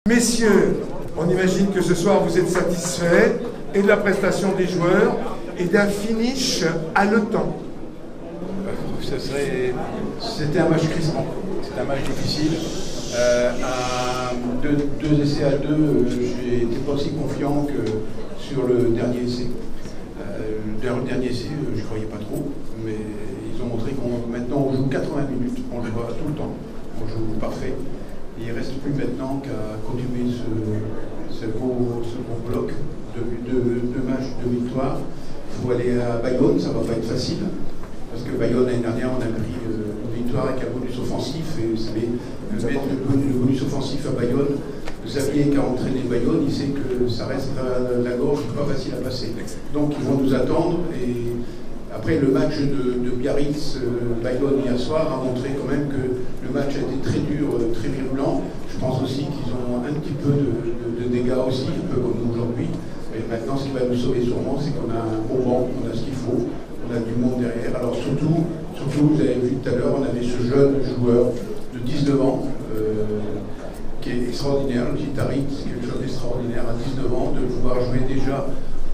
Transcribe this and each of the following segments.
Messieurs, on imagine que ce soir vous êtes satisfaits et de la prestation des joueurs et d'un finish haletant. C'était un match crispant, c'était un match difficile. À deux essais à deux, j'ai été pas aussi confiant que sur le dernier essai. Le dernier essai, je ne croyais pas trop, mais ils ont montré qu'on maintenant on joue 80 minutes, on joue tout le temps, on joue parfait. Il ne reste plus maintenant qu'à continuer ce gros bloc de matchs, de victoires. Il faut aller à Bayonne, ça ne va pas être facile. Parce que Bayonne, l'année dernière, on a pris une victoire avec un bonus offensif. Et vous savez, mettre le bonus offensif à Bayonne, Xavier qui a entraîné Bayonne, il sait que ça reste à la gorge, pas facile à passer. Donc ils vont nous attendre. Et après le match de Biarritz, Bayonne hier soir a montré quand même que le match a été très dur, très virulent. Je pense aussi qu'ils ont un petit peu de dégâts aussi, un peu comme nous aujourd'hui. Et maintenant, ce qui va nous sauver sûrement, c'est qu'on a un bon banc, on a ce qu'il faut. On a du monde derrière. Alors surtout, vous avez vu tout à l'heure, on avait ce jeune joueur de 19 ans qui est extraordinaire, le petit Tariq, c'est quelque chose d'extraordinaire à 19 ans, de pouvoir jouer déjà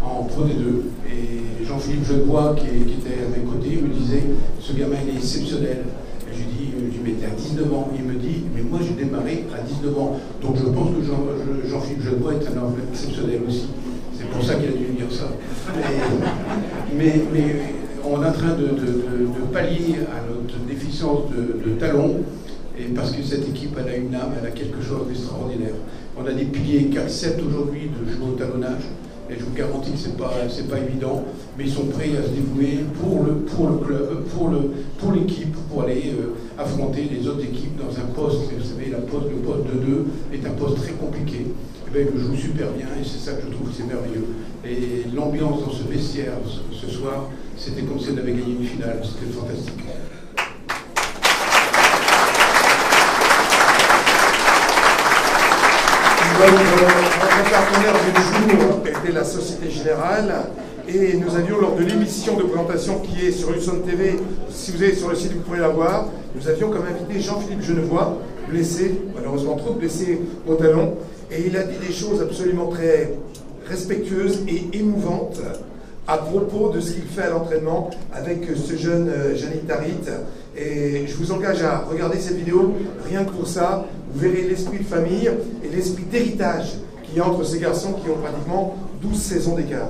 en Pro D2. Et Jean-Philippe Genevois, qui était à mes côtés, me disait, ce gamin il est exceptionnel. Et je lui dis, mais t'es à 19 ans. Il me dit, mais moi j'ai démarré à 19 ans. Donc je pense que Jean-Philippe Genevois est un homme exceptionnel aussi. C'est pour ça qu'il a dû dire ça. Mais on est en train de pallier à notre déficience de talons, et parce que cette équipe, elle a une âme, elle a quelque chose d'extraordinaire. On a des piliers qui acceptent aujourd'hui de jouer au talonnage, et je vous garantis que c'est pas évident, mais ils sont prêts à se dévouer pour le club, pour l'équipe, pour aller affronter les autres équipes dans un poste. Vous savez, le poste de 2 est un poste très compliqué. Et bien, il joue super bien, et c'est ça que je trouve c'est merveilleux. Et l'ambiance dans ce vestiaire ce soir, c'était comme si on avait gagné une finale, c'était fantastique. Notre partenaire du jour était la Société Générale et nous avions, lors de l'émission de présentation qui est sur Hudson TV, si vous allez sur le site vous pourrez la voir, nous avions comme invité Jean-Philippe Genevois, blessé, malheureusement trop blessé au talon, et il a dit des choses absolument très respectueuses et émouvantes à propos de ce qu'il fait à l'entraînement avec ce jeune Janit Tarit. Et je vous engage à regarder cette vidéo, rien que pour ça, vous verrez l'esprit de famille et l'esprit d'héritage qu'il y a entre ces garçons qui ont pratiquement 12 saisons d'écart.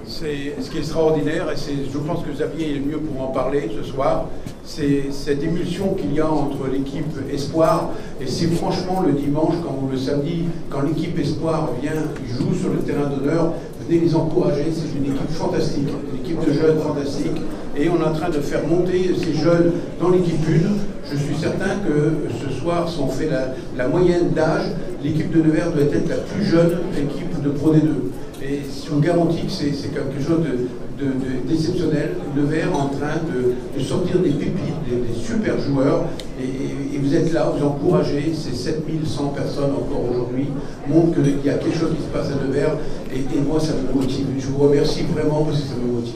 C'est ce qui est extraordinaire, et je pense que Xavier est le mieux pour en parler ce soir, c'est cette émulsion qu'il y a entre l'équipe Espoir, et c'est franchement le dimanche, le samedi, quand l'équipe Espoir joue sur le terrain d'honneur, venez les encourager, c'est une équipe fantastique, une équipe de jeunes fantastique, et on est en train de faire monter ces jeunes dans l'équipe 1. Je suis certain que ce soir, si on fait la moyenne d'âge, l'équipe de Nevers doit être la plus jeune équipe de Pro D2. Et je vous garantis que c'est quelque chose d'exceptionnel. Nevers en train de sortir des pépites, des super joueurs. Et vous êtes là, vous encouragez ces 7100 personnes encore aujourd'hui, montrent qu'il y a quelque chose qui se passe à Nevers. Et moi, ça me motive. Je vous remercie vraiment parce que ça me motive.